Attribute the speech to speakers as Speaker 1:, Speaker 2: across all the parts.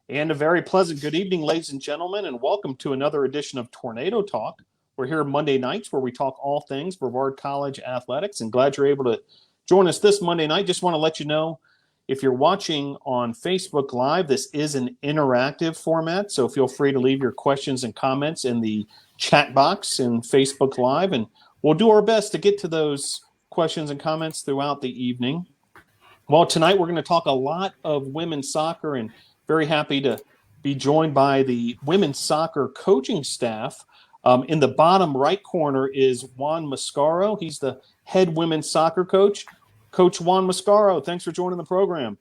Speaker 1: And a very pleasant good evening, ladies and gentlemen, and welcome to another edition of Tornado Talk. We're here Monday nights where we talk all things Brevard College athletics, and glad you're able to join us this Monday night. Just want to let you know, if you're watching on Facebook Live, this is an interactive format, so feel free to leave your questions and comments in the chat box in Facebook Live, and we'll do our best to get to those questions and comments throughout the evening. Well, tonight we're going to talk a lot of women's soccer, and very happy to be joined by the women's soccer coaching staff. In the bottom right corner is Juan Mascaro. He's the head women's soccer coach. Coach Juan Mascaro, thanks for joining the program.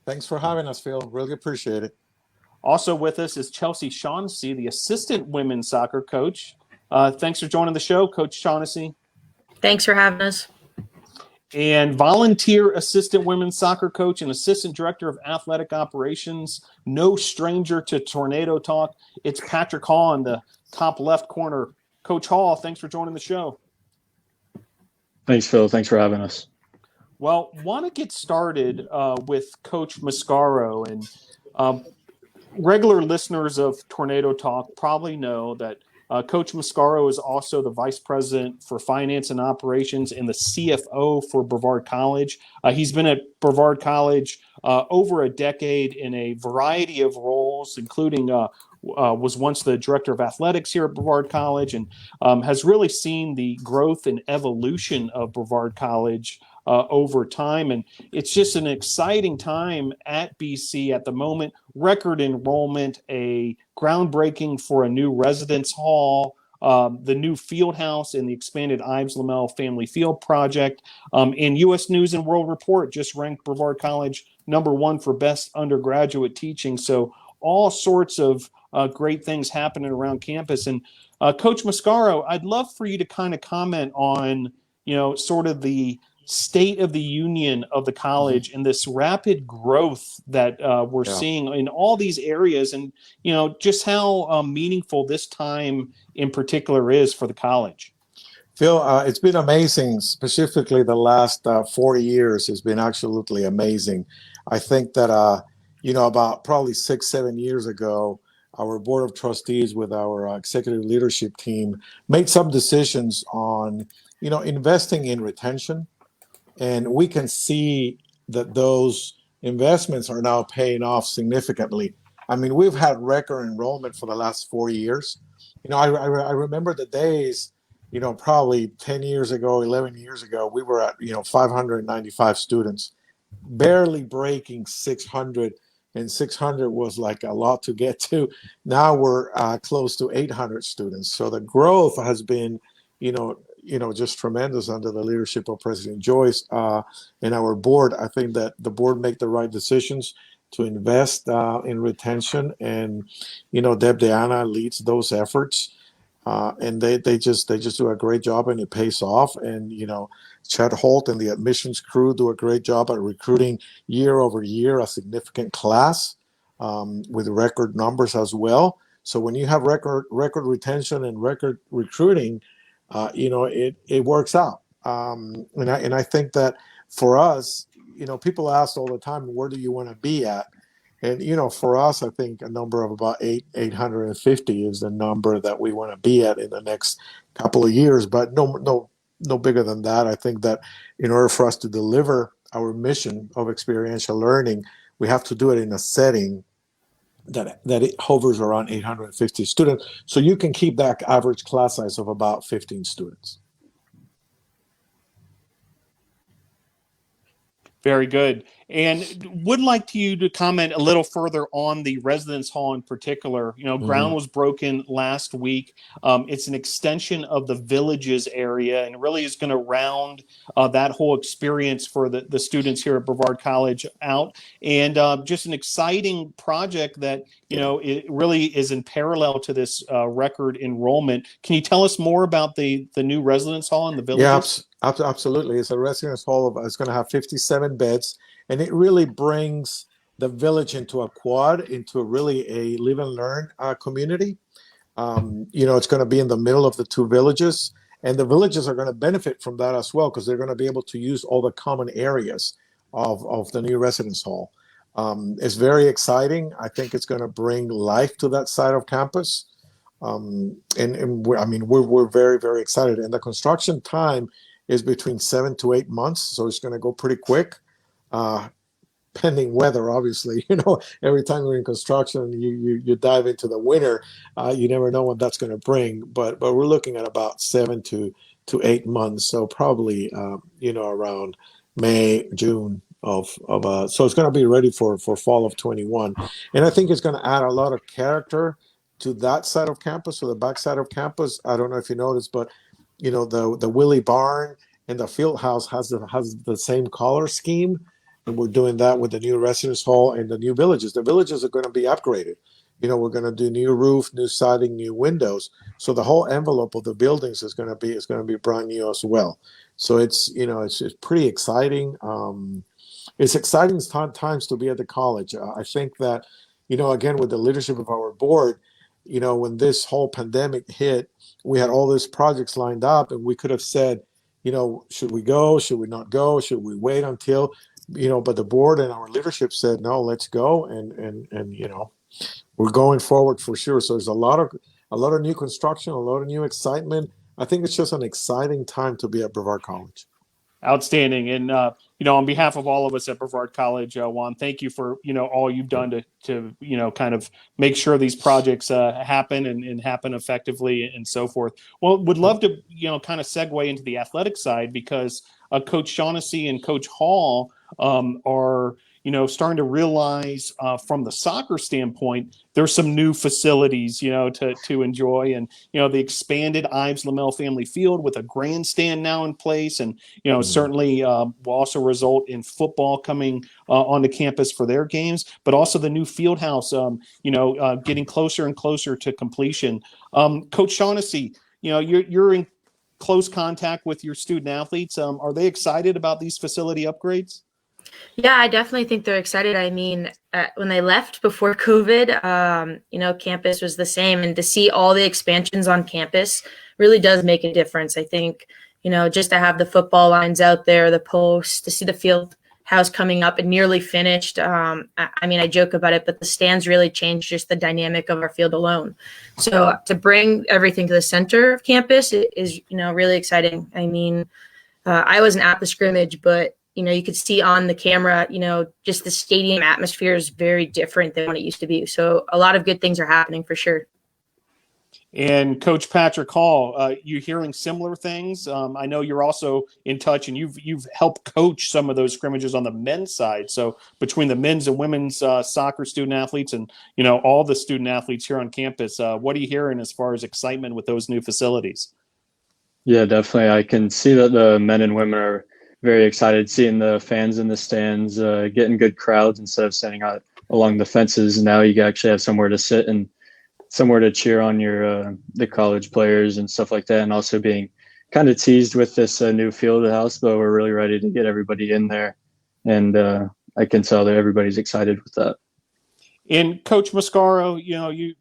Speaker 2: Thanks for having us, Phil. Really appreciate it.
Speaker 1: Also with us is Shaughnessy, the assistant women's soccer coach. Thanks for joining the show, Coach Shaughnessy.
Speaker 3: Thanks for having us.
Speaker 1: And volunteer assistant women's soccer coach and assistant director of athletic operations, no stranger to Tornado Talk. It's Patrick Hall in the top left corner. Coach Hall, thanks for joining the show.
Speaker 4: Thanks, Phil. Thanks for having us.
Speaker 1: Well, want to get started with Coach Mascaro. And regular listeners of Tornado Talk probably know that Coach Mascaro is also the Vice President for Finance and Operations and the CFO for Brevard College. He's been at Brevard College over a decade in a variety of roles, including was once the Director of Athletics here at Brevard College, and has really seen the growth and evolution of Brevard College over time. And it's just an exciting time at BC at the moment. Record enrollment, a groundbreaking for a new residence hall, the new field house, and the expanded Ives Lamel Family Field project. And U.S. News and World Report just ranked Brevard College #1 for best undergraduate teaching. So all sorts of great things happening around campus. And Coach Mascaro, I'd love for you to kind of comment on, sort of the state of the union of the college and this rapid growth that we're seeing in all these areas, and just how meaningful this time in particular is for the college.
Speaker 2: Phil, it's been amazing. Specifically the last 40 years has been absolutely amazing. I think that about probably 6-7 years ago, our board of trustees with our executive leadership team made some decisions on investing in retention. And we can see that those investments are now paying off significantly. I mean, we've had record enrollment for the last 4 years. I remember the days, probably 10 years ago, 11 years ago, we were at, 595 students, barely breaking 600. And 600 was like a lot to get to. Now we're close to 800 students. So the growth has been, just tremendous under the leadership of President Joyce and our board. I think that the board make the right decisions to invest in retention, and Deb Deanna leads those efforts, and they just do a great job, and it pays off. And Chad Holt and the admissions crew do a great job at recruiting year over year a significant class with record numbers as well. So when you have record retention and record recruiting, it works out. And I think that for us, people ask all the time, where do you want to be at? And, for us, I think a number of about 850 is the number that we want to be at in the next couple of years, but no bigger than that. I think that in order for us to deliver our mission of experiential learning, we have to do it in a setting that it hovers around 850 students, so you can keep that average class size of about 15 students.
Speaker 1: Very good. And would like you to comment a little further on the residence hall in particular. Ground was broken last week. It's an extension of the Villages area, and really is going to round that whole experience for the students here at Brevard College out. And just an exciting project that, it really is in parallel to this record enrollment. Can you tell us more about the new residence hall in the Villages?
Speaker 2: Yeah, absolutely. It's a residence hall. It's going to have 57 beds. And it really brings the village into a quad, into really a live and learn community. It's going to be in the middle of the two villages, and the villages are going to benefit from that as well, because they're going to be able to use all the common areas of the new residence hall. It's very exciting. I think it's going to bring life to that side of campus. We're very, very excited. And the construction time is between 7 to 8 months, so it's going to go pretty quick. Pending weather, obviously, every time we're in construction, you dive into the winter, you never know what that's going to bring. But we're looking at about 7 to 8 months, so probably around May, June so it's going to be ready for fall of 21, and I think it's going to add a lot of character to that side of campus or the back side of campus. I don't know if you noticed, but the Willie Barn and the field house has the same color scheme. And we're doing that with the new residence hall and the new villages. The villages are going to be upgraded. We're going to do new roof, new siding, new windows. So the whole envelope of the buildings is going to be brand new as well. So it's pretty exciting. It's exciting times to be at the college. I think that, again, with the leadership of our board, when this whole pandemic hit, we had all these projects lined up, and we could have said, should we go? Should we not go? Should we wait until? But the board and our leadership said, no, let's go. And we're going forward for sure. So there's a lot of new construction, a lot of new excitement. I think it's just an exciting time to be at Brevard College.
Speaker 1: Outstanding. And, on behalf of all of us at Brevard College, Juan, thank you for, all you've done to kind of make sure these projects happen and happen effectively and so forth. Well, would love to, kind of segue into the athletic side, because Coach Shaughnessy and Coach Hall are, starting to realize from the soccer standpoint, there's some new facilities, to enjoy. And, the expanded Ives Lamel family field with a grandstand now in place. And, certainly will also result in football coming onto campus for their games, but also the new field house, getting closer and closer to completion. Coach Shaughnessy, you're in close contact with your student athletes. Are they excited about these facility upgrades?
Speaker 3: Yeah, I definitely think they're excited. I mean, when they left before COVID, campus was the same. And to see all the expansions on campus really does make a difference. I think, just to have the football lines out there, the posts, to see the field house coming up and nearly finished. I joke about it, but the stands really changed just the dynamic of our field alone. So to bring everything to the center of campus is, really exciting. I mean, I wasn't at the scrimmage, but you could see on the camera, just the stadium atmosphere is very different than what it used to be. So a lot of good things are happening for sure.
Speaker 1: And Coach Patrick Hall, you hearing similar things? I know you're also in touch, and you've helped coach some of those scrimmages on the men's side. So between the men's and women's soccer student athletes, and all the student athletes here on campus, what are you hearing as far as excitement with those new facilities?
Speaker 4: Yeah, definitely. I can see that the men and women are very excited, seeing the fans in the stands, getting good crowds instead of standing out along the fences. Now you actually have somewhere to sit and somewhere to cheer on your the college players and stuff like that, and also being kind of teased with this new field house, but we're really ready to get everybody in there, and I can tell that everybody's excited with that.
Speaker 1: And Coach Mascaro,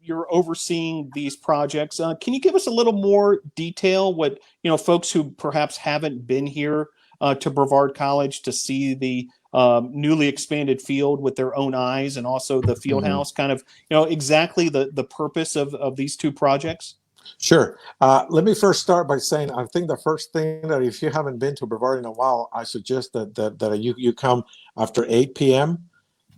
Speaker 1: you're overseeing these projects. Can you give us a little more detail what folks who perhaps haven't been here to Brevard College to see the newly expanded field with their own eyes, and also the field house, kind of, exactly the purpose of these two projects?
Speaker 2: Sure. Let me first start by saying, I think the first thing that, if you haven't been to Brevard in a while, I suggest that you come after 8 p.m.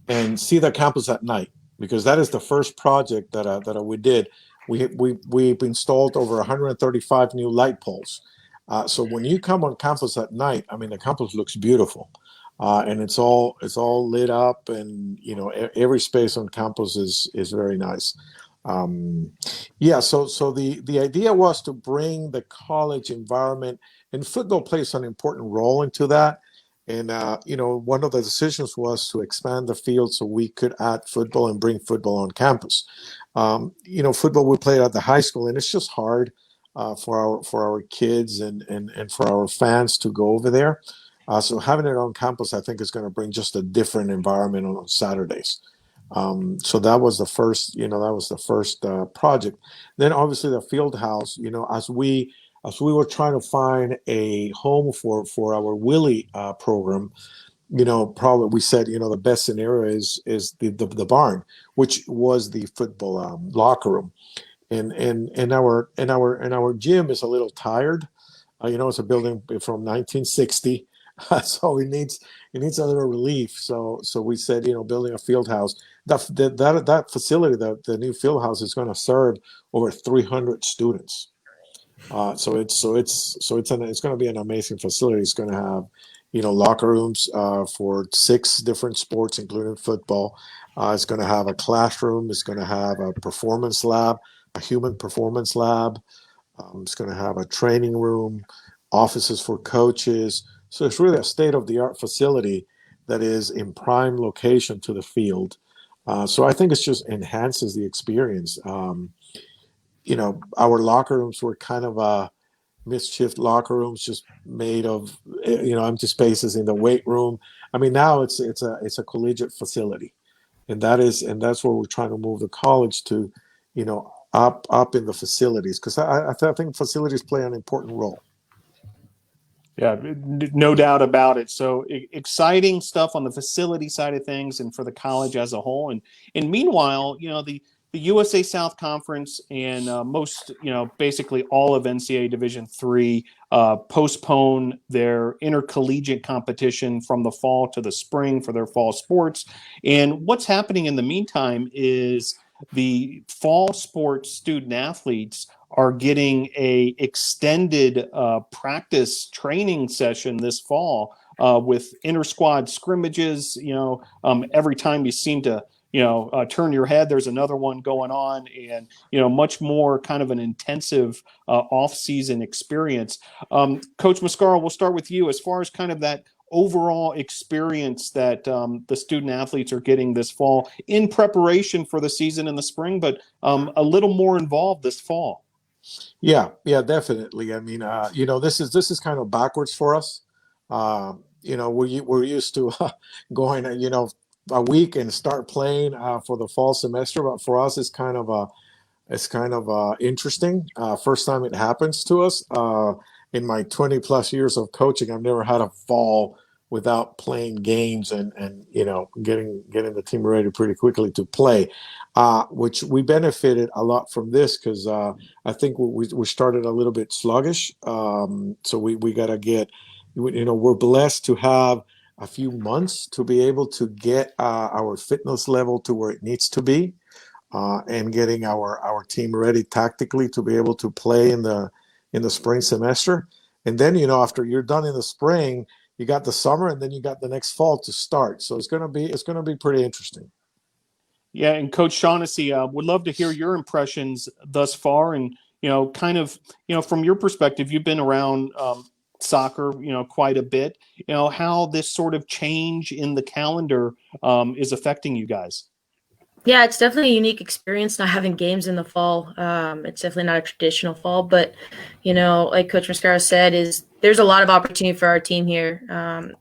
Speaker 2: and see the campus at night, because that is the first project that we did. We've installed over 135 new light poles. So when you come on campus at night, the campus looks beautiful, and it's all lit up, and every space on campus is very nice. So the idea was to bring the college environment, and football plays an important role into that. And one of the decisions was to expand the field so we could add football and bring football on campus. Football we played at the high school, and it's just hard for our kids and for our fans to go over there. So having it on campus, I think, is going to bring just a different environment on Saturdays. So that was the first project. Then obviously the field house, as we were trying to find a home for our Willie program, probably we said, the best scenario is the barn, which was the football locker room, and our gym is a little tired. It's a building from 1960, so it needs a little relief. So we said, building a field house. That facility, the new field house, is going to serve over 300 students. So it's going to be an amazing facility. It's going to have, locker rooms for 6 different sports, including football. It's going to have a classroom. It's going to have a performance lab, a human performance lab. It's going to have a training room, offices for coaches. So it's really a state-of-the-art facility that is in prime location to the field. So I think it just enhances the experience. Our locker rooms were kind of mischief locker rooms, just made of empty spaces in the weight room. I mean, now it's a collegiate facility, and that's where we're trying to move the college to, up in the facilities, because I think facilities play an important role.
Speaker 1: Yeah, no doubt about it. So exciting stuff on the facility side of things, and for the college as a whole. And meanwhile, the USA South Conference and basically all of NCAA Division III postpone their intercollegiate competition from the fall to the spring for their fall sports. And what's happening in the meantime is the fall sports student athletes are getting a extended practice training session this fall with inter-squad scrimmages. Every time you seem to turn your head, there's another one going on, and much more kind of an intensive off-season experience. Coach Mascaro, we'll start with you as far as kind of that overall experience that the student athletes are getting this fall in preparation for the season in the spring, but a little more involved this fall.
Speaker 2: Yeah, definitely. I mean, this is kind of backwards for us. We're used to going, a week and start playing for the fall semester, but for us, it's kind of interesting. First time it happens to us. In my 20 plus years of coaching, I've never had a fall without playing games and getting the team ready pretty quickly to play, which we benefited a lot from this, because I think we started a little bit sluggish. So we got to get, we're blessed to have a few months to be able to get our fitness level to where it needs to be, and getting our team ready tactically to be able to play in the spring semester. And then, after you're done in the spring, you got the summer, and then you got the next fall to start. So it's gonna be pretty interesting.
Speaker 1: Yeah, and Coach Shaughnessy, would love to hear your impressions thus far, and kind of from your perspective, you've been around soccer quite a bit. How this sort of change in the calendar is affecting you guys.
Speaker 3: Yeah, it's definitely a unique experience not having games in the fall. It's definitely not a traditional fall, but like Coach Mascaro said, there's a lot of opportunity for our team here.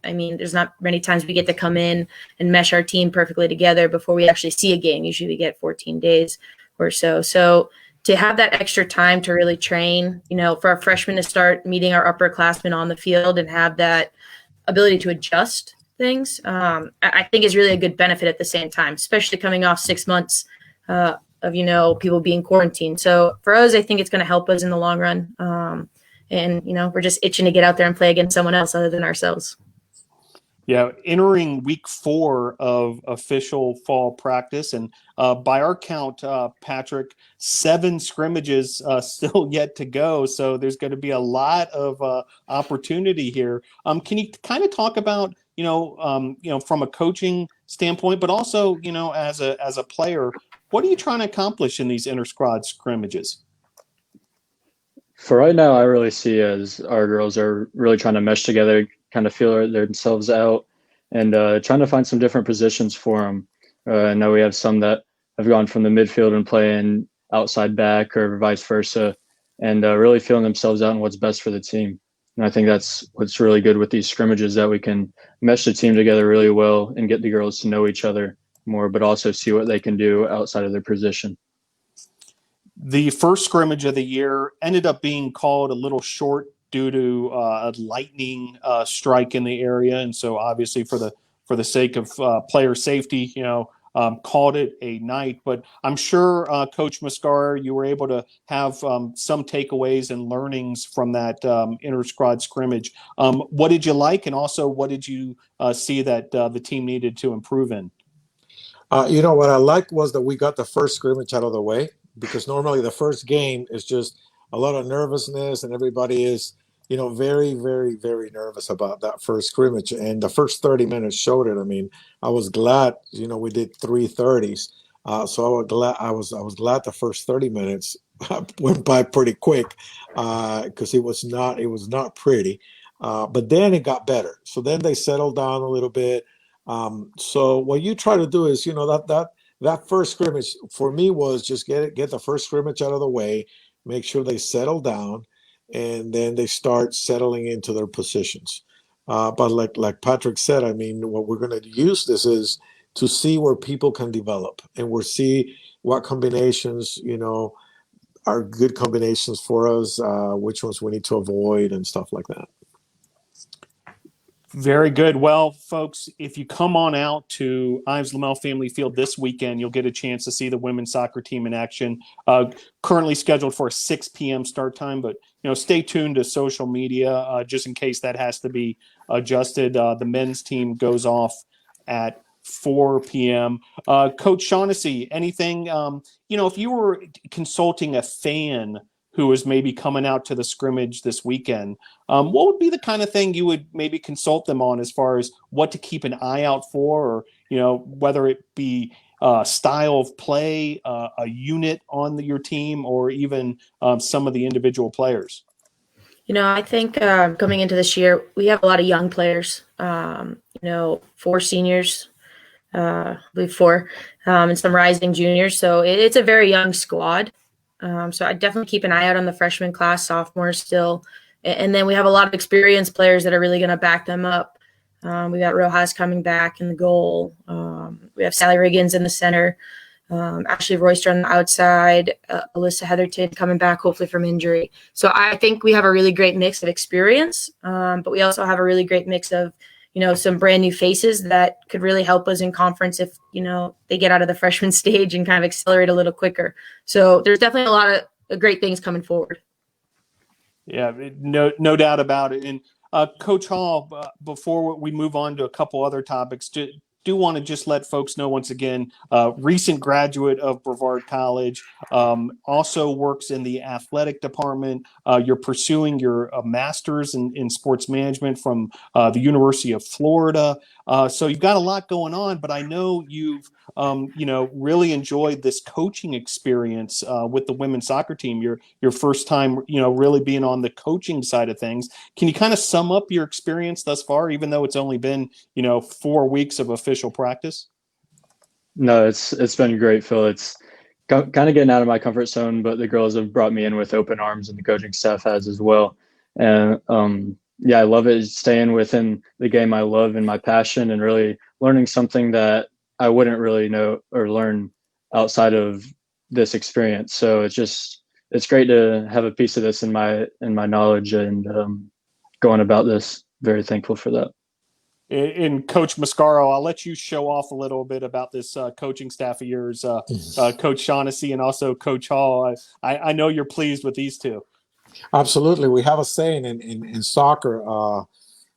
Speaker 3: There's not many times we get to come in and mesh our team perfectly together before we actually see a game. Usually we get 14 days or so. So to have that extra time to really train, for our freshmen to start meeting our upperclassmen on the field and have that ability to adjust things, I think is really a good benefit at the same time, especially coming off 6 months of people being quarantined. So for us, I think it's going to help us in the long run. And we're just itching to get out there and play against someone else other than ourselves.
Speaker 1: Yeah, entering week 4 of official fall practice, and by our count, Patrick, 7 scrimmages still yet to go. So there's going to be a lot of opportunity here. Can you kind of talk about from a coaching standpoint, but also as a player, what are you trying to accomplish in these inter-squad scrimmages?
Speaker 4: For right now, I really see as our girls are really trying to mesh together, kind of feel themselves out, and trying to find some different positions for them. I know we have some that have gone from the midfield and playing outside back or vice versa, and really feeling themselves out and what's best for the team. And I think that's what's really good with these scrimmages, that we can mesh the team together really well and get the girls to know each other more, but also see what they can do outside of their position.
Speaker 1: The first scrimmage of the year ended up being called a little short due to a lightning strike in the area. And so obviously for the for the sake of player safety, called it a night. But I'm sure, Coach Mascaro, you were able to have some takeaways and learnings from that inter-squad scrimmage. What did you like, and also what did you see that the team needed to improve in?
Speaker 2: What I liked was that we got the first scrimmage out of the way, because normally the first game is just a lot of nervousness, and everybody is, very, very, very nervous about that first scrimmage. And the first 30 minutes showed it. I mean, I was glad, we did 3:30s. So I was glad the first 30 minutes went by pretty quick, because it was not pretty. But then it got better. So then they settled down a little bit. So what you try to do is, that first scrimmage for me was just get the first scrimmage out of the way, make sure they settle down, and then they start settling into their positions. But like Patrick said, I mean, what we're going to use this is to see where people can develop, and we'll see what combinations, are good combinations for us, which ones we need to avoid and stuff like that.
Speaker 1: Very good. Well, folks, if you come on out to Ives Lamel Family Field this weekend, you'll get a chance to see the women's soccer team in action. Currently scheduled for a 6 p.m. start time, but stay tuned to social media just in case that has to be adjusted. The men's team goes off at 4 p.m. Coach Shaughnessy, anything? If you were consulting a fan who is maybe coming out to the scrimmage this weekend, what would be the kind of thing you would maybe consult them on as far as what to keep an eye out for, or, whether it be style of play, a unit on your team, or even some of the individual players?
Speaker 3: I think coming into this year, we have a lot of young players, 4 seniors, I believe 4, and some rising juniors. So it's a very young squad. So I definitely keep an eye out on the freshman class, sophomores still. And then we have a lot of experienced players that are really going to back them up. We got Rojas coming back in the goal. We have Sally Riggins in the center. Ashley Royster on the outside. Alyssa Heatherton coming back, hopefully from injury. So I think we have a really great mix of experience, but we also have a really great mix of, some brand new faces that could really help us in conference if, they get out of the freshman stage and kind of accelerate a little quicker. So there's definitely a lot of great things coming forward.
Speaker 1: Yeah, no doubt about it. And Coach Hall, before we move on to a couple other topics, do want to just let folks know once again, recent graduate of Brevard College, also works in the athletic department. You're pursuing your master's in sports management from the University of Florida. So you've got a lot going on, but I know you've, really enjoyed this coaching experience with the women's soccer team. Your first time, really being on the coaching side of things. Can you kind of sum up your experience thus far, even though it's only been, 4 weeks of official practice?
Speaker 4: No, it's been great, Phil. It's kind of getting out of my comfort zone, but the girls have brought me in with open arms, and the coaching staff has as well. And I love it, staying within the game I love and my passion, and really learning something that I wouldn't really know or learn outside of this experience. So it's great to have a piece of this in my knowledge, and going about this. Very thankful for that.
Speaker 1: In Coach Mascaro, I'll let you show off a little bit about this coaching staff of yours, Coach Shaughnessy and also Coach Hall. I know you're pleased with these two.
Speaker 2: Absolutely. We have a saying in soccer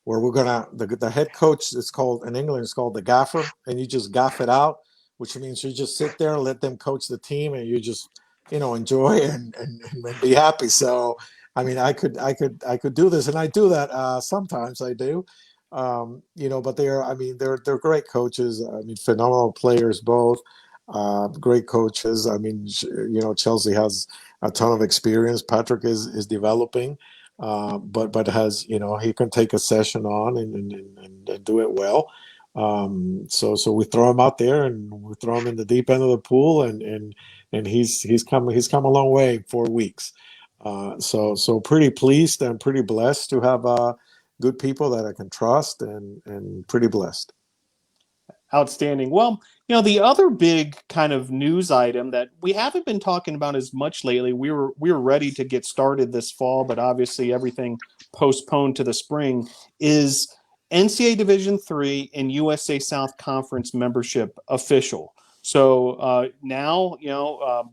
Speaker 2: where we're gonna the head coach is called in England, it's called the gaffer, and you just gaff it out, which means you just sit there and let them coach the team, and you just enjoy and be happy. So I mean, I could do this, and I do that sometimes. I do. But they're great coaches. I mean, phenomenal players both. Great coaches. I mean, Chelsea has a ton of experience. Patrick is developing, but has he can take a session on and do it well. So we throw him out there, and we throw him in the deep end of the pool, and he's come a long way in 4 weeks. So pretty pleased and pretty blessed to have good people that I can trust, and pretty blessed.
Speaker 1: Outstanding. Well, the other big kind of news item that we haven't been talking about as much lately, we were ready to get started this fall, but obviously everything postponed to the spring, is NCAA Division III and USA South Conference membership official. So now,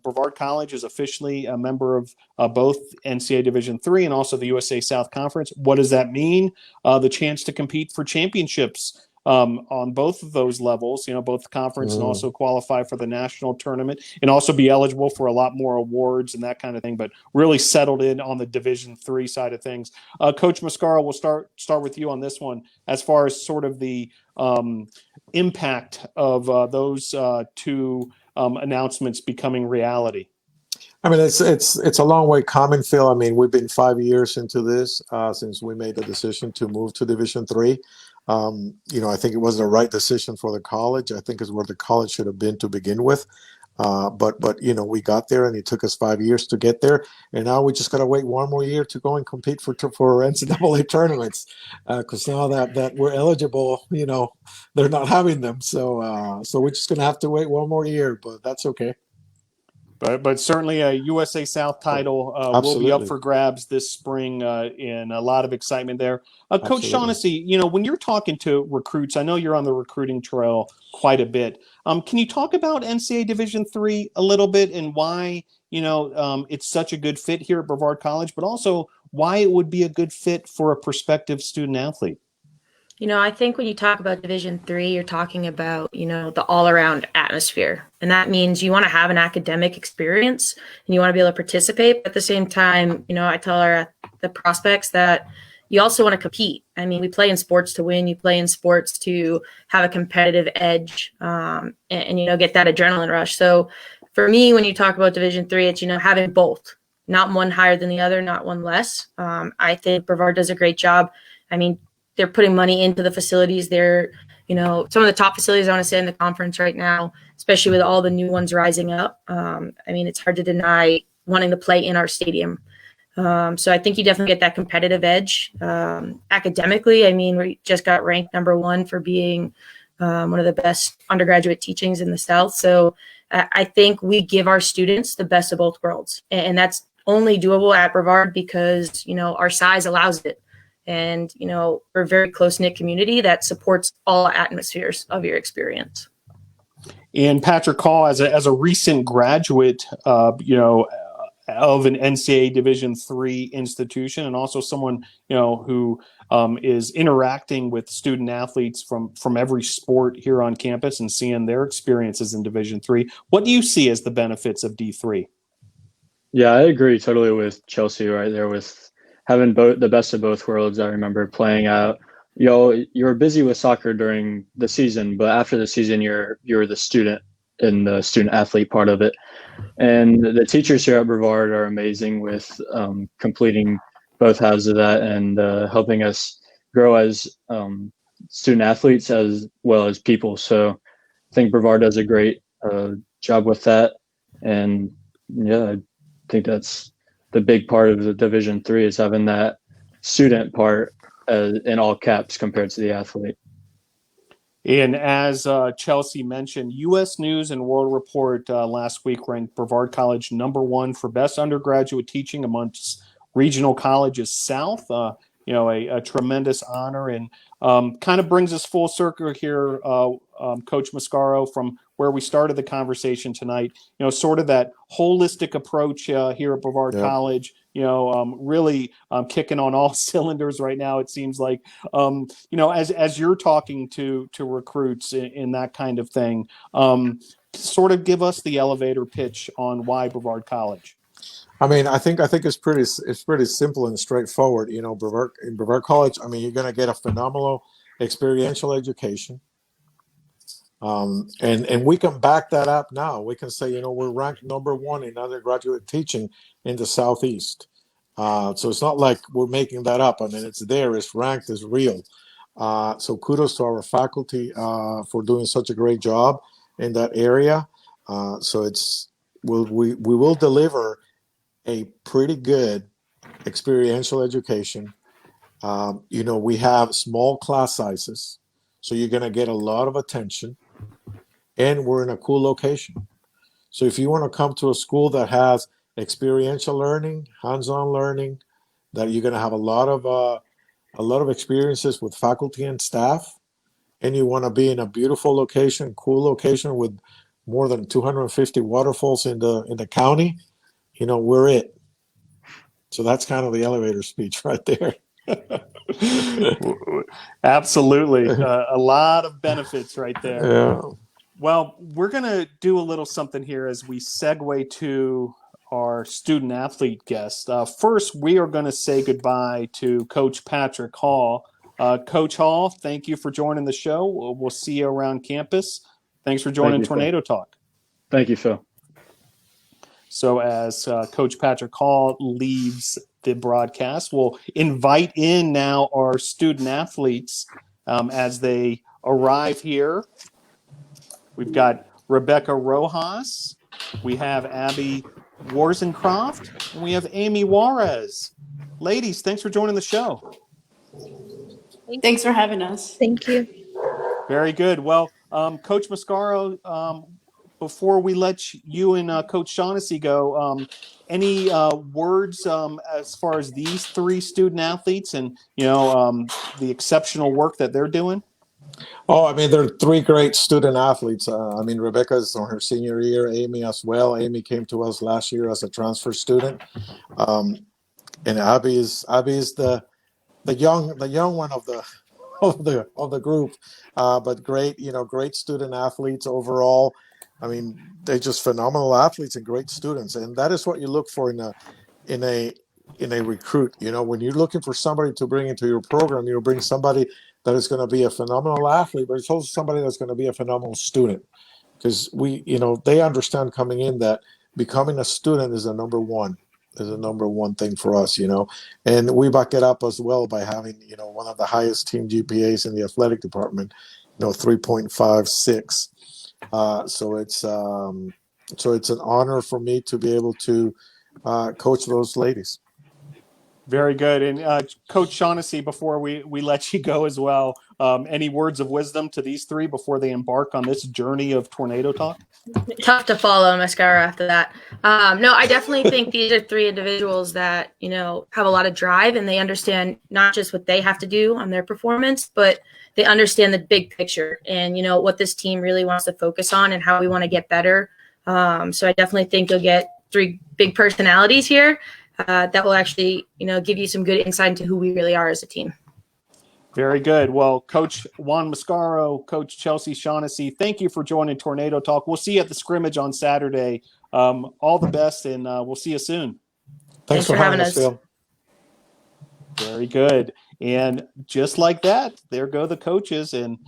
Speaker 1: Brevard College is officially a member of both NCAA Division III and also the USA South Conference. What does that mean? The chance to compete for championships on both of those levels, both the conference and also qualify for the national tournament and also be eligible for a lot more awards and that kind of thing, but really settled in on the Division III side of things. Coach Mascaro, we'll start with you on this one as far as sort of the impact of those two announcements becoming reality.
Speaker 2: I mean, it's a long way coming, Phil. I mean, we've been 5 years into this since we made the decision to move to Division III. I think it was the right decision for the college. I think it's where the college should have been to begin with. But we got there, and it took us 5 years to get there, and now we just got to wait one more year to go and compete for NCAA tournaments. Because now that we're eligible, they're not having them. So we're just gonna have to wait one more year, but that's okay.
Speaker 1: But certainly a USA South title will be up for grabs this spring, and a lot of excitement there. Coach Shaughnessy, when you're talking to recruits, I know you're on the recruiting trail quite a bit. Can you talk about NCAA Division III a little bit and why it's such a good fit here at Brevard College, but also why it would be a good fit for a prospective student athlete?
Speaker 3: I think when you talk about Division III, you're talking about, the all-around atmosphere. And that means you want to have an academic experience and you want to be able to participate. But at the same time, I tell the prospects that you also want to compete. I mean, we play in sports to win. You play in sports to have a competitive edge and get that adrenaline rush. So for me, when you talk about Division III, it's, having both, not one higher than the other, not one less. I think Brevard does a great job. I mean, they're putting money into the facilities. They're, some of the top facilities I want to say in the conference right now, especially with all the new ones rising up. It's hard to deny wanting to play in our stadium. So I think you definitely get that competitive edge. Academically, we just got ranked #1 for being one of the best undergraduate teachings in the South. So I think we give our students the best of both worlds. And that's only doable at Brevard because, our size allows it. And, we're a very close-knit community that supports all atmospheres of your experience.
Speaker 1: And Patrick Hall, as a recent graduate, of an NCAA Division III institution, and also someone, who is interacting with student athletes from every sport here on campus and seeing their experiences in Division III. What do you see as the benefits of D3?
Speaker 4: Yeah, I agree totally with Chelsea right there with having the best of both worlds. I remember playing out, you were busy with soccer during the season, but after the season, you're the student and the student athlete part of it. And the teachers here at Brevard are amazing with completing both halves of that and helping us grow as student athletes as well as people. So I think Brevard does a great job with that. And yeah, I think that's the big part of the Division III is having that student part in all caps compared to the athlete.
Speaker 1: And as Chelsea mentioned, U.S. News and World Report last week ranked Brevard College #1 for best undergraduate teaching amongst regional colleges South. A tremendous honor, and kind of brings us full circle here, Coach Mascaro, from where we started the conversation tonight. Sort of that holistic approach here at Brevard College. Really kicking on all cylinders right now. It seems like, as you're talking to recruits in that kind of thing, sort of give us the elevator pitch on why Brevard College.
Speaker 2: I think it's pretty simple and straightforward. In Brevard College, you're going to get a phenomenal experiential education. And we can back that up now. We can say, we're ranked #1 in undergraduate teaching in the Southeast. So it's not like we're making that up. It's there, it's ranked, it's real. So kudos to our faculty for doing such a great job in that area. So we will deliver a pretty good experiential education. We have small class sizes, so you're going to get a lot of attention, and we're in a cool location. So if you want to come to a school that has experiential learning, hands-on learning, that you're going to have a lot of a lot of experiences with faculty and staff, and you want to be in a beautiful location, cool location with more than 250 waterfalls in the county, we're it. So that's kind of the elevator speech right there.
Speaker 1: Absolutely. A lot of benefits right there.
Speaker 2: Yeah.
Speaker 1: Well, we're going to do a little something here as we segue to our student athlete guest. First, we are going to say goodbye to Coach Patrick Hall. Coach Hall, thank you for joining the show. We'll see you around campus. Thanks for joining Tornado Talk.
Speaker 4: Thank you, Phil.
Speaker 1: So as Coach Patrick Hall leaves the broadcast, we'll invite in now our student athletes as they arrive here. We've got Rebeccah Rojas, we have Abbie Worsencroft, and we have Amy Juarez. Ladies, thanks for joining the show.
Speaker 5: Thanks for having us.
Speaker 3: Thank you.
Speaker 1: Very good. Well, Coach Mascaro, before we let you and Coach Shaughnessy go, any words as far as these three student athletes and, the exceptional work that they're doing?
Speaker 2: Oh, I mean, they're three great student athletes. Rebeccah is on her senior year, Amy as well. Amy came to us last year as a transfer student. And Abbie is the young one of the group. But great student athletes overall. I mean, they're just phenomenal athletes and great students. And that is what you look for in a recruit. When you're looking for somebody to bring into your program, you bring somebody that is going to be a phenomenal athlete, but it's also somebody that's going to be a phenomenal student. Because they understand coming in that becoming a student is the number one thing for us, and we back it up as well by having, one of the highest team GPAs in the athletic department, 3.56. So it's an honor for me to be able to coach those ladies.
Speaker 1: Very good. And Coach Shaughnessy, before we let you go as well, any words of wisdom to these three before they embark on this journey of Tornado Talk?
Speaker 3: Tough to follow Mascaro after that. No, I definitely think these are three individuals that, have a lot of drive, and they understand not just what they have to do on their performance, but they understand the big picture and, what this team really wants to focus on and how we want to get better. So I definitely think you'll get three big personalities here that will actually, give you some good insight into who we really are as a team.
Speaker 1: Very good. Well, Coach Juan Mascaro, Coach Chelsea Shaughnessy, thank you for joining Tornado Talk. We'll see you at the scrimmage on Saturday. All the best, and we'll see you soon.
Speaker 2: Thanks for having us, Phil.
Speaker 1: Very good. And just like that, there go the coaches, and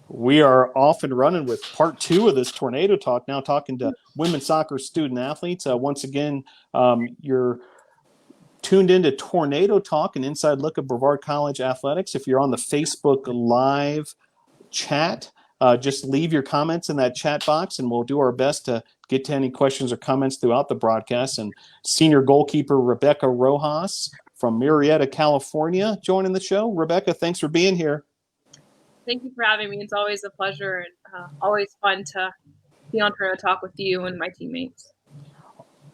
Speaker 1: we are off and running with part 2 of this Tornado Talk, now talking to women's soccer student athletes. Once again, you're tuned into Tornado Talk, an inside look at Brevard College athletics. If you're on the Facebook Live chat, just leave your comments in that chat box, and we'll do our best to get to any questions or comments throughout the broadcast. And senior goalkeeper Rebeccah Rojas from Murrieta, California, joining the show. Rebeccah, thanks for being here.
Speaker 6: Thank you for having me. It's always a pleasure and always fun to be on Tornado Talk with you and my teammates.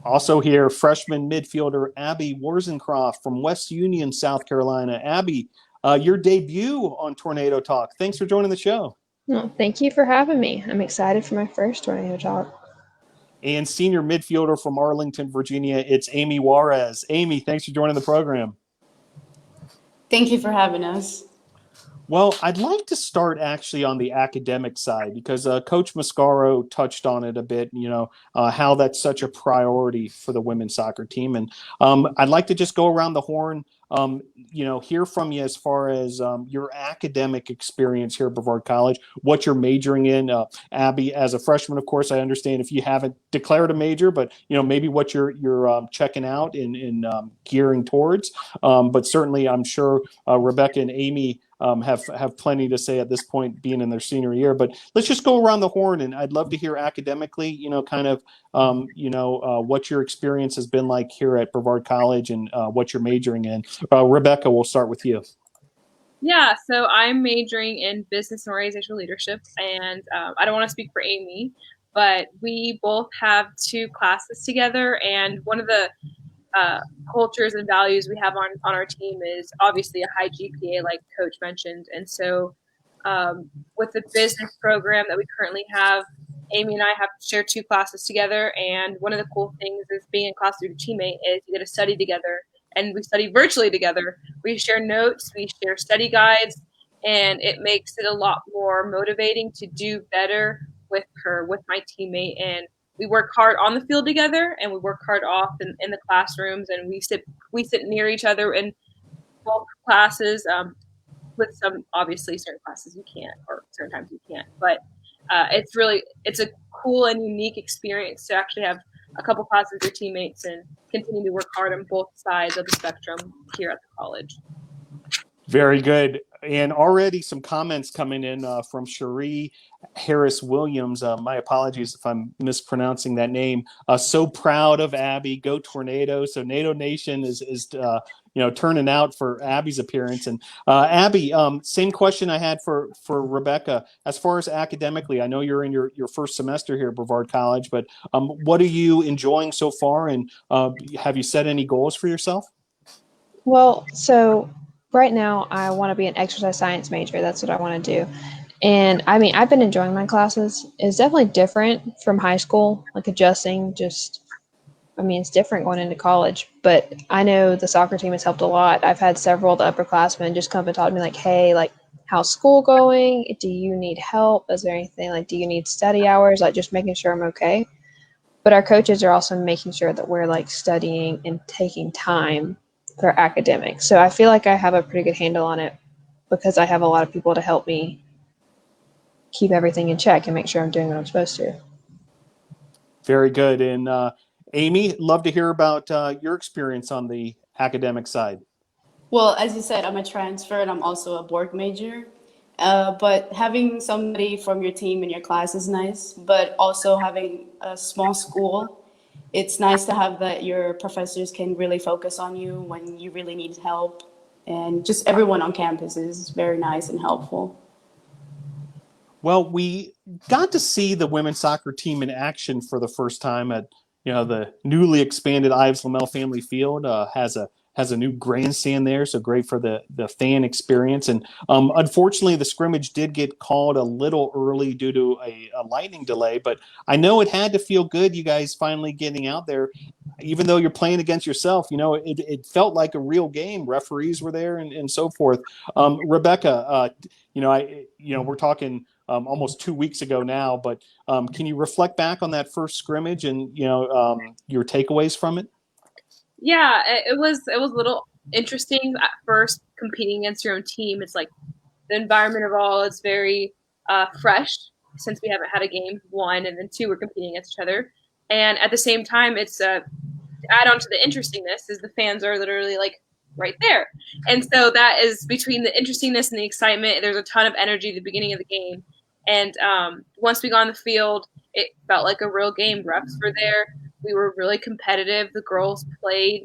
Speaker 1: Also here, freshman midfielder Abbie Worsencroft from West Union, South Carolina. Abbie, your debut on Tornado Talk. Thanks for joining the show.
Speaker 7: Well, thank you for having me. I'm excited for my first Tornado Talk.
Speaker 1: And senior midfielder from Arlington, Virginia, it's Amy Juarez. Amy, thanks for joining the program.
Speaker 5: Thank you for having us.
Speaker 1: Well, I'd like to start actually on the academic side because Coach Mascaro touched on it a bit, how that's such a priority for the women's soccer team. And I'd like to just go around the horn, hear from you as far as your academic experience here at Brevard College, what you're majoring in. Abbie, as a freshman, of course, I understand if you haven't declared a major, but, maybe what you're checking out and gearing towards. But certainly I'm sure Rebeccah and Amy have plenty to say at this point, being in their senior year. But let's just go around the horn, and I'd love to hear academically, what your experience has been like here at Brevard College and what you're majoring in. Rebeccah, we'll start with you.
Speaker 6: Yeah, so I'm majoring in business and organizational leadership, and I don't want to speak for Amy, but we both have 2 classes together, and one of the cultures and values we have on our team is obviously a high GPA, like Coach mentioned. And so with the business program that we currently have, Amy and I have shared 2 classes together. And one of the cool things is being in class with your teammate is you get to study together. And we study virtually together. We share notes, we share study guides, and it makes it a lot more motivating to do better with my teammate. And we work hard on the field together, and we work hard off in the classrooms, and we sit near each other in both classes. With some, obviously, certain classes you can't, or certain times you can't. But it's a cool and unique experience to actually have a couple classes with your teammates and continue to work hard on both sides of the spectrum here at the college.
Speaker 1: Very good. And already some comments coming in from Cherie Harris-Williams. My apologies if I'm mispronouncing that name. So proud of Abbie. Go Tornado. So NATO Nation is turning out for Abbie's appearance. And Abbie, same question I had for Rebeccah. As far as academically, I know you're in your first semester here at Brevard College, but what are you enjoying so far? And have you set any goals for yourself?
Speaker 7: Well, so right now I want to be an exercise science major. That's what I want to do. And I mean, I've been enjoying my classes. It's definitely different from high school, like adjusting it's different going into college, but I know the soccer team has helped a lot. I've had several of the upperclassmen just come up and talk to me like, hey, like, how's school going? Do you need help? Is there anything, like, do you need study hours? Like, just making sure I'm okay. But our coaches are also making sure that we're, like, studying and taking time for academics. So I feel like I have a pretty good handle on it because I have a lot of people to help me keep everything in check and make sure I'm doing what I'm supposed to.
Speaker 1: Very good. And Amy, love to hear about your experience on the academic side.
Speaker 5: Well, as you said, I'm a transfer and I'm also a board major. But having somebody from your team in your class is nice, but also having a small school, it's nice to have that your professors can really focus on you when you really need help. And just everyone on campus is very nice and helpful.
Speaker 1: Well, we got to see the women's soccer team in action for the first time at the newly expanded Ives Lamel Family Field. Has a new grandstand there, so great for the fan experience. And unfortunately, the scrimmage did get called a little early due to a lightning delay. But I know it had to feel good, you guys finally getting out there, even though you're playing against yourself. It felt like a real game. Referees were there and so forth. Rebeccah, we're talking almost 2 weeks ago now, but can you reflect back on that first scrimmage and your takeaways from it?
Speaker 6: Yeah, it was a little interesting at first competing against your own team. It's like the environment of all is very fresh since we haven't had a game, 1, and then 2, we're competing against each other. And at the same time, it's to add on to the interestingness is the fans are literally like right there. And so that is between the interestingness and the excitement. There's a ton of energy at the beginning of the game. And once we got on the field, it felt like a real game. Refs were there. We were really competitive. The girls played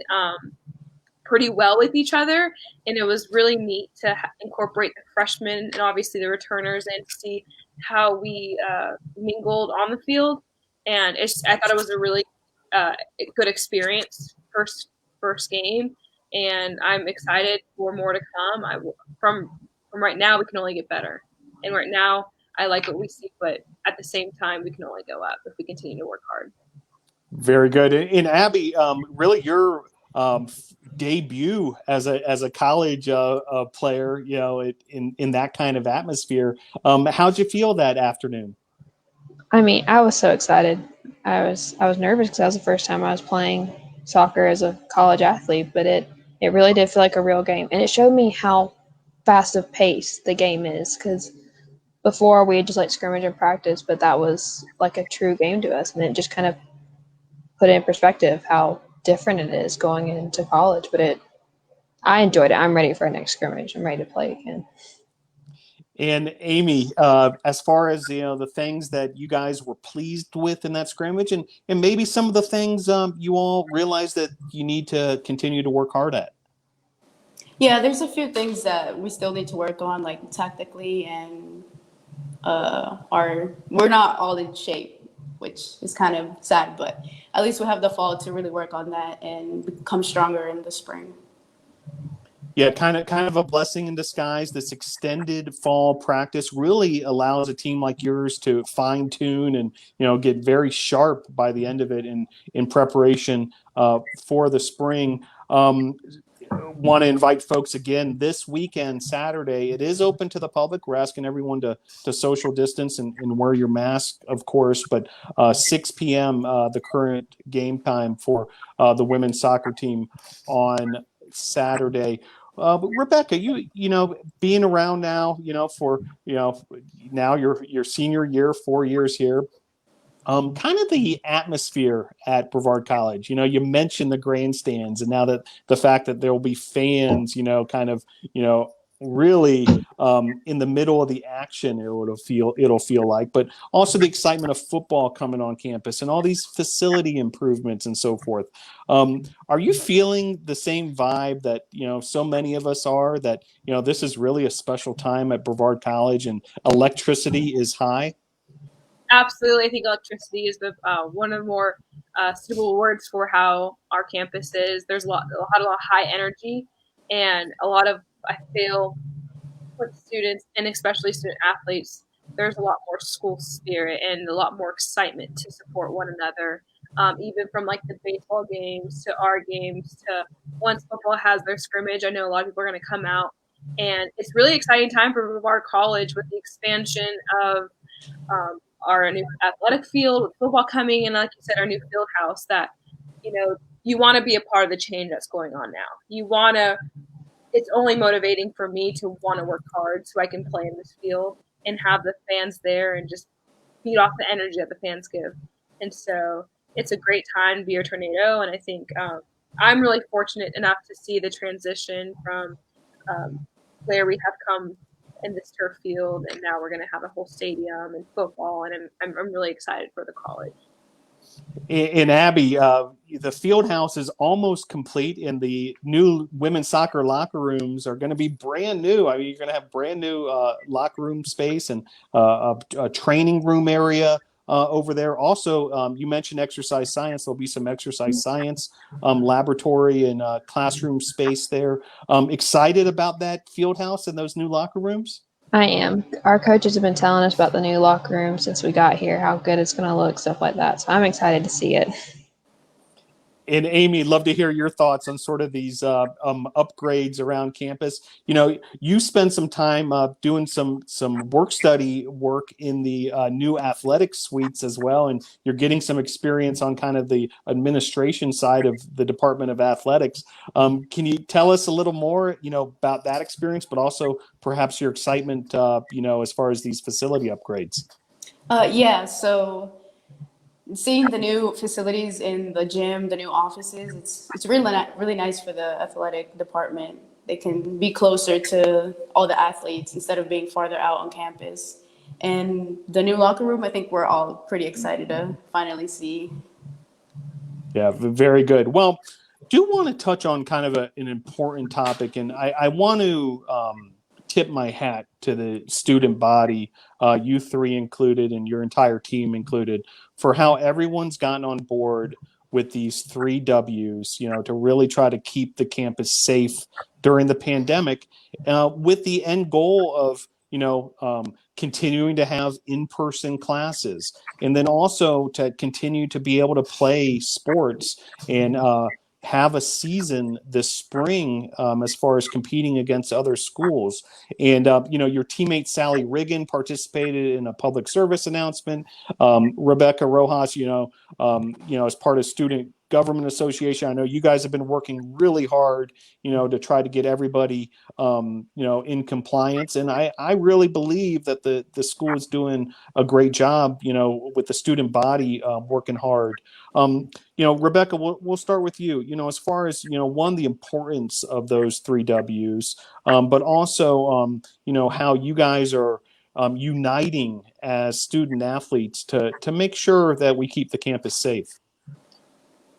Speaker 6: pretty well with each other, and it was really neat to incorporate the freshmen and obviously the returners and to see how we mingled on the field. And I thought it was a really good experience, first game, and I'm excited for more to come. From right now, we can only get better, and right now I like what we see, but at the same time, we can only go up if we continue to work hard.
Speaker 1: Very good. And Abbie, really your debut as a college player, in that kind of atmosphere. How'd you feel that afternoon?
Speaker 7: I mean, I was so excited. I was nervous because that was the first time I was playing soccer as a college athlete, but it really did feel like a real game. And it showed me how fast of pace the game is, because before we had just like scrimmage and practice, but that was like a true game to us. And it just kind of put it in perspective how different it is going into college. But I enjoyed it. I'm ready for our next scrimmage. I'm ready to play again.
Speaker 1: And Amy, as far as the things that you guys were pleased with in that scrimmage, and maybe some of the things you all realized that you need to continue to work hard at.
Speaker 5: Yeah, there's a few things that we still need to work on, like tactically, and we're not all in shape. which is kind of sad, but at least we have the fall to really work on that and become stronger in the spring.
Speaker 1: Yeah, kind of a blessing in disguise. This extended fall practice really allows a team like yours to fine tune and get very sharp by the end of it in preparation for the spring. Want to invite folks again this weekend, Saturday. It is open to the public. We're asking everyone to social distance and wear your mask, of course. But 6 p.m. The current game time for the women's soccer team on Saturday. But Rebeccah, you being around now, for now your senior year, 4 years here. Kind of the atmosphere at Brevard College. You mentioned the grandstands, and now that the fact that there will be fans, really in the middle of the action, it'll feel like, but also the excitement of football coming on campus and all these facility improvements and so forth. Are you feeling the same vibe that so many of us are, that this is really a special time at Brevard College and electricity is high?
Speaker 6: Absolutely. I think electricity is the one of the more suitable words for how our campus is. There's a lot of high energy, and a lot of, I feel, with students and especially student athletes, there's a lot more school spirit and a lot more excitement to support one another. Even from like the baseball games to our games to once football has their scrimmage, I know a lot of people are going to come out, and it's really exciting time for Brevard College with the expansion of our new athletic field with football coming, and like you said, our new field house, that you want to be a part of the change that's going on now. It's only motivating for me to want to work hard so I can play in this field and have the fans there and just feed off the energy that the fans give. And so it's a great time to be a Tornado, and I think I'm really fortunate enough to see the transition from where we have come in this turf field, and now we're going to have a whole stadium and football, and I'm really excited for the college.
Speaker 1: In Abbie, the field house is almost complete, and the new women's soccer locker rooms are going to be brand new. I mean, you're going to have brand new locker room space and a training room area over there. Also, you mentioned exercise science. There'll be some exercise science laboratory and classroom space there. Excited about that field house and those new locker rooms?
Speaker 7: I am. Our coaches have been telling us about the new locker room since we got here, how good it's going to look, stuff like that. So I'm excited to see it.
Speaker 1: And Amy, love to hear your thoughts on sort of these upgrades around campus. You spend some time doing some work study work in the new athletic suites as well, and you're getting some experience on kind of the administration side of the Department of Athletics. Can you tell us a little more, about that experience, but also perhaps your excitement, as far as these facility upgrades?
Speaker 5: Yeah, so seeing the new facilities in the gym, the new offices, it's really nice for the athletic department. They can be closer to all the athletes instead of being farther out on campus. And the new locker room, I think we're all pretty excited to finally see.
Speaker 1: Yeah, very good. Well, do want to touch on kind of an important topic, and I want to tip my hat to the student body, you three included and your entire team included, for how everyone's gotten on board with these 3 W's, to really try to keep the campus safe during the pandemic, with the end goal of, continuing to have in-person classes, and then also to continue to be able to play sports and have a season this spring, as far as competing against other schools. And, your teammate Sally Riggin participated in a public service announcement. Rebeccah, Rojas, as part of Student Government Association, I know you guys have been working really hard, to try to get everybody, in compliance. And I really believe that the school is doing a great job, with the student body working hard. Rebeccah, we'll start with you. As far as, one, the importance of those 3 W's, but also, how you guys are uniting as student athletes to make sure that we keep the campus safe.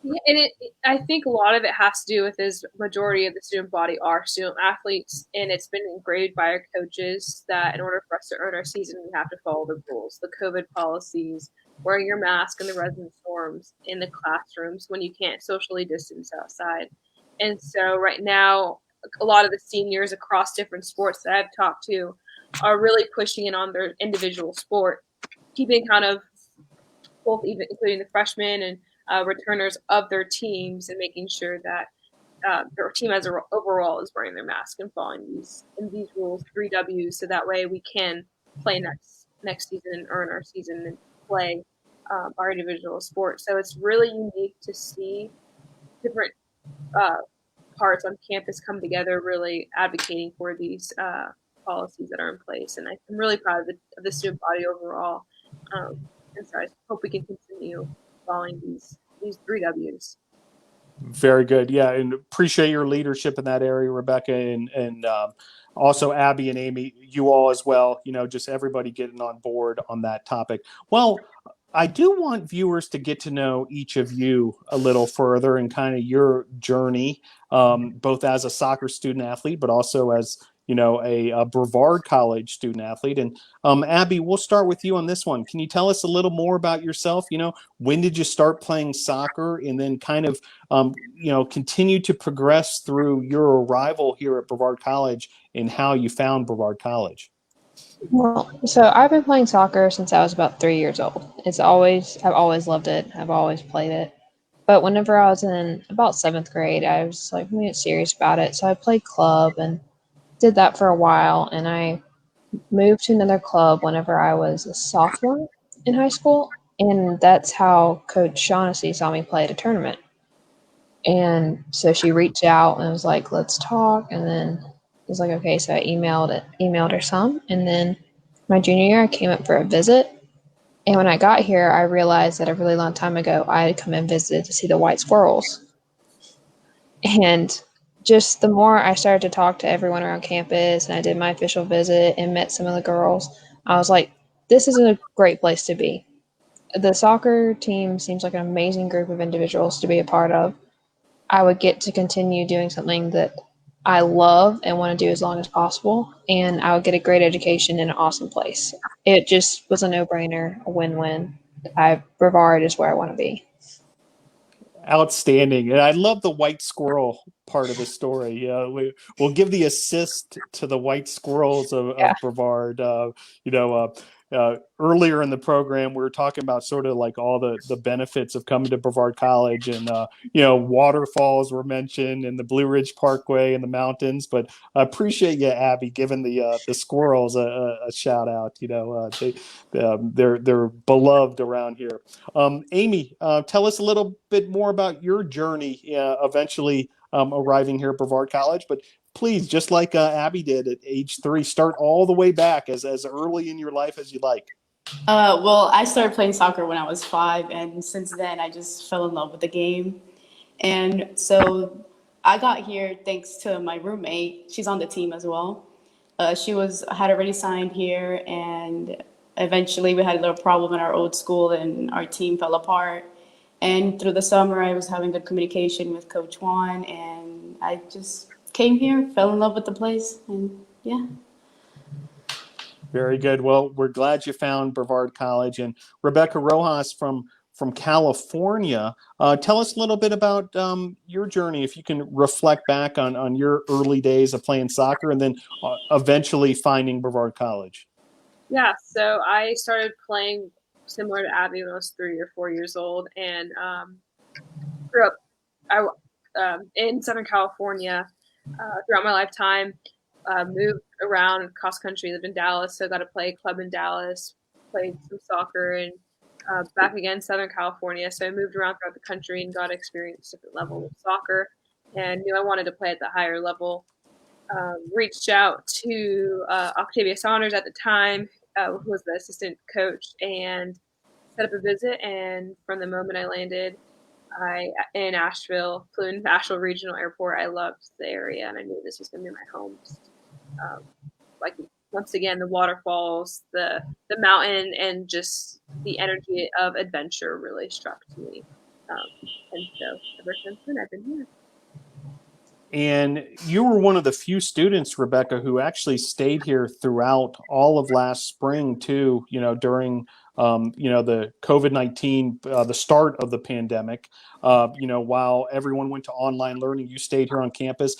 Speaker 6: Yeah, and I think a lot of it has to do with this majority of the student body are student athletes, and it's been engraved by our coaches that in order for us to earn our season, we have to follow the rules, the COVID policies, wearing your mask in the residence dorms, in the classrooms when you can't socially distance outside. And so right now, a lot of the seniors across different sports that I've talked to are really pushing in on their individual sport, keeping kind of both, even including the freshmen and returners of their teams, and making sure that their team as a overall is wearing their mask and following these rules, 3Ws, so that way we can play next season and earn our season and play our individual sport. So it's really unique to see different parts on campus come together, really advocating for these policies that are in place. And I'm really proud of the student body overall. And so I hope we can continue following these 3Ws.
Speaker 1: Very good. Yeah, and appreciate your leadership in that area, Rebeccah, and also Abbie and Amy, you all as well. Just everybody getting on board on that topic. Well, I do want viewers to get to know each of you a little further and kind of your journey, both as a soccer student athlete, but also as a Brevard College student athlete. And Abbie, we'll start with you on this one. Can you tell us a little more about yourself? When did you start playing soccer, and then kind of continue to progress through your arrival here at Brevard College and how you found Brevard College?
Speaker 7: Well, so I've been playing soccer since I was about 3 years old. I've always loved it. I've always played it. But whenever I was in about 7th grade, I was like, I'm gonna get serious about it. So I played club and did that for a while. And I moved to another club whenever I was a sophomore in high school. And that's how Coach Shaughnessy saw me play at a tournament. And so she reached out and was like, let's talk. And then I was like, okay. So I emailed her some. And then my junior year, I came up for a visit. And when I got here, I realized that a really long time ago, I had come and visited to see the white squirrels. And just the more I started to talk to everyone around campus, and I did my official visit and met some of the girls, I was like, this is a great place to be. The soccer team seems like an amazing group of individuals to be a part of. I would get to continue doing something that I love and want to do as long as possible, and I would get a great education in an awesome place. It just was a no-brainer, a win-win. Brevard is where I want to be.
Speaker 1: Outstanding. And I love the white squirrel part of the story. We'll give the assist to the white squirrels of Brevard. Earlier in the program, we were talking about sort of like all the benefits of coming to Brevard College, and waterfalls were mentioned, and the Blue Ridge Parkway and the mountains. But I appreciate you, Abbie, giving the squirrels a shout out. They're beloved around here. Amy, tell us a little bit more about your journey, eventually arriving here at Brevard College. But please, just like Abbie did at age 3, start all the way back as early in your life as you like.
Speaker 5: Well, I started playing soccer when I was 5, and since then I just fell in love with the game. And so I got here thanks to my roommate. She's on the team as well. She had already signed here, and eventually we had a little problem in our old school, and our team fell apart. And through the summer, I was having good communication with Coach Juan, and I just came here, fell in love with the place, and yeah.
Speaker 1: Very good. Well, we're glad you found Brevard College. And Rebeccah Rojas from California, tell us a little bit about your journey, if you can reflect back on your early days of playing soccer and then eventually finding Brevard College.
Speaker 6: Yeah, so I started playing similar to Abbie when I was 3 or 4 years old, and grew up in Southern California throughout my lifetime. Moved around cross country, lived in Dallas, so got to play club in Dallas, played some soccer, and back again Southern California. So I moved around throughout the country and got to experience different levels of soccer, and knew I wanted to play at the higher level. Reached out to Octavia Saunders at the time, who was the assistant coach, and set up a visit. And from the moment I landed in Asheville, flew into Asheville Regional Airport, I loved the area, and I knew this was going to be my home. Like, once again, the waterfalls, the mountain, and just the energy of adventure really struck to me. And so ever since then, I've been here.
Speaker 1: And you were one of the few students, Rebeccah, who actually stayed here throughout all of last spring too, during, the COVID-19, the start of the pandemic. While everyone went to online learning, you stayed here on campus.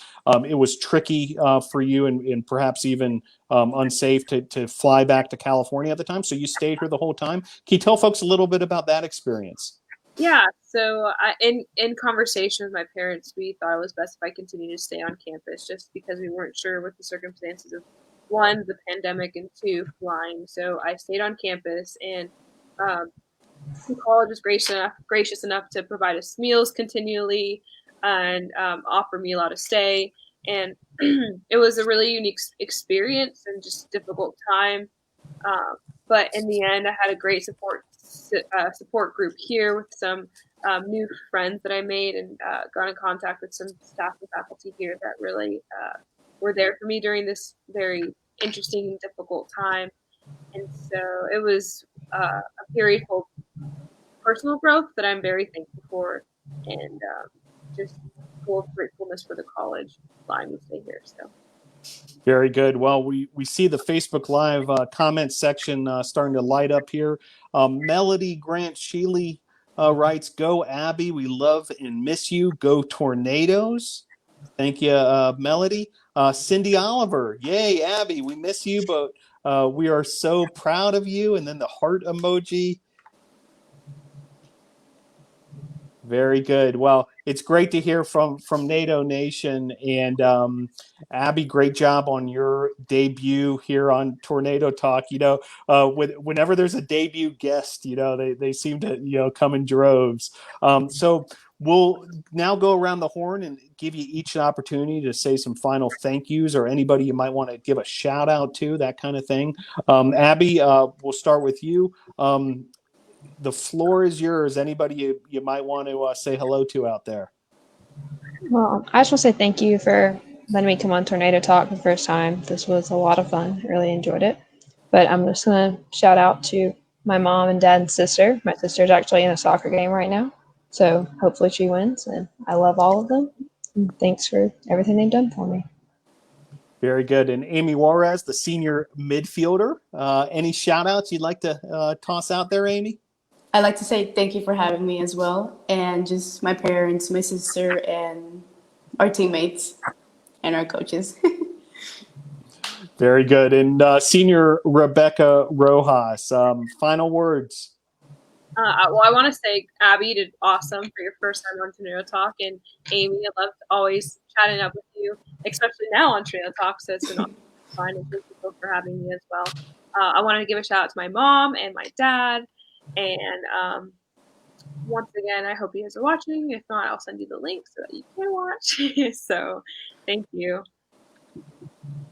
Speaker 1: It was tricky for you and perhaps even unsafe to fly back to California at the time. So you stayed here the whole time. Can you tell folks a little bit about that experience?
Speaker 6: Yeah, so in conversation with my parents, we thought it was best if I continued to stay on campus just because we weren't sure what the circumstances of, one, the pandemic, and two, flying. So I stayed on campus, and the college was gracious enough to provide us meals continually and offer me a lot of stay. And it was a really unique experience and just difficult time. But in the end, I had a great support group here with some new friends that I made, and got in contact with some staff and faculty here that really were there for me during this very interesting and difficult time. And so it was a period full of personal growth that I'm very thankful for, and just full of gratefulness for the college allowing me to stay here. So.
Speaker 1: Very good. Well, we see the Facebook Live comment section starting to light up here. Melody Grant Sheely writes, "Go Abbie, we love and miss you. Go Tornadoes." Thank you, Melody. Cindy Oliver, "Yay, Abbie, we miss you, but we are so proud of you." And then the heart emoji. Very good. Well, it's great to hear from NATO Nation. And Abbie, great job on your debut here on Tornado Talk. Whenever there's a debut guest, they seem to come in droves. So we'll now go around the horn and give you each an opportunity to say some final thank yous, or anybody you might want to give a shout out to, that kind of thing. Abbie, we'll start with you. The floor is yours. Anybody you might want to say hello to out there?
Speaker 7: Well, I just want to say thank you for letting me come on Tornado Talk the first time. This was a lot of fun. I really enjoyed it. But I'm just going to shout out to my mom and dad and sister. My sister's actually in a soccer game right now, so hopefully she wins. And I love all of them. And thanks for everything they've done for me.
Speaker 1: Very good. And Amy Juarez, the senior midfielder. Any shout outs you'd like to toss out there, Amy?
Speaker 5: I'd like to say thank you for having me as well, and just my parents, my sister, and our teammates and our coaches.
Speaker 1: Very good. And senior Rebeccah Rojas, final words.
Speaker 6: Well, I want to say, Abbie, you did awesome for your first time on Tornado Talk, and Amy, I loved always chatting up with you, especially now on Tornado Talk, so it's been fun, and thank you for having me as well. I wanted to give a shout out to my mom and my dad. And once again, I hope you guys are watching. If not, I'll send you the link so that you can watch. So thank you.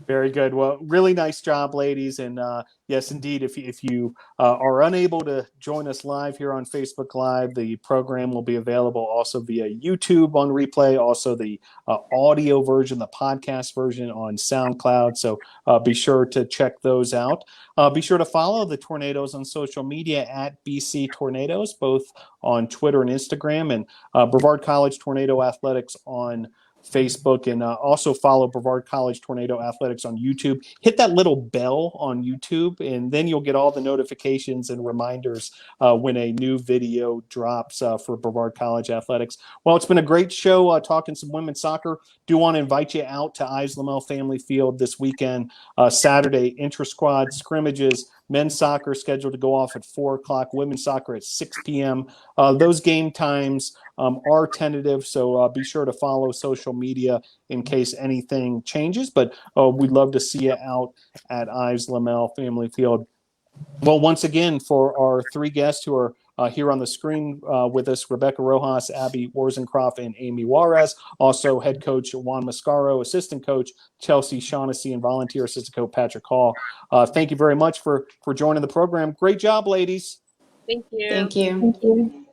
Speaker 1: Very good. Well, really nice job, ladies. And yes, indeed, if you are unable to join us live here on Facebook Live, the program will be available also via YouTube on replay, also the audio version, the podcast version on SoundCloud. So be sure to check those out. Be sure to follow the Tornadoes on social media at BC Tornadoes, both on Twitter and Instagram, and Brevard College Tornado Athletics on Facebook, and also follow Brevard College Tornado Athletics on YouTube. Hit that little bell on YouTube, and then you'll get all the notifications and reminders when a new video drops for Brevard College Athletics. Well, it's been a great show talking some women's soccer. Do want to invite you out to Islamiel Family Field this weekend, Saturday, intra-squad scrimmages. Men's soccer scheduled to go off at 4 o'clock, women's soccer at 6 p.m. Those game times are tentative, so be sure to follow social media in case anything changes. But we'd love to see you out at Islamiel Family Field. Well, once again, for our three guests who are here on the screen with us, Rebeccah Rojas, Abbie Worsencroft, and Amy Juarez. Also, head coach Juan Mascaro, assistant coach Chelsea Shaughnessy, and volunteer assistant coach Patrick Hall. Thank you very much for joining the program. Great job, ladies.
Speaker 6: Thank you.
Speaker 5: Thank you.
Speaker 7: Thank you.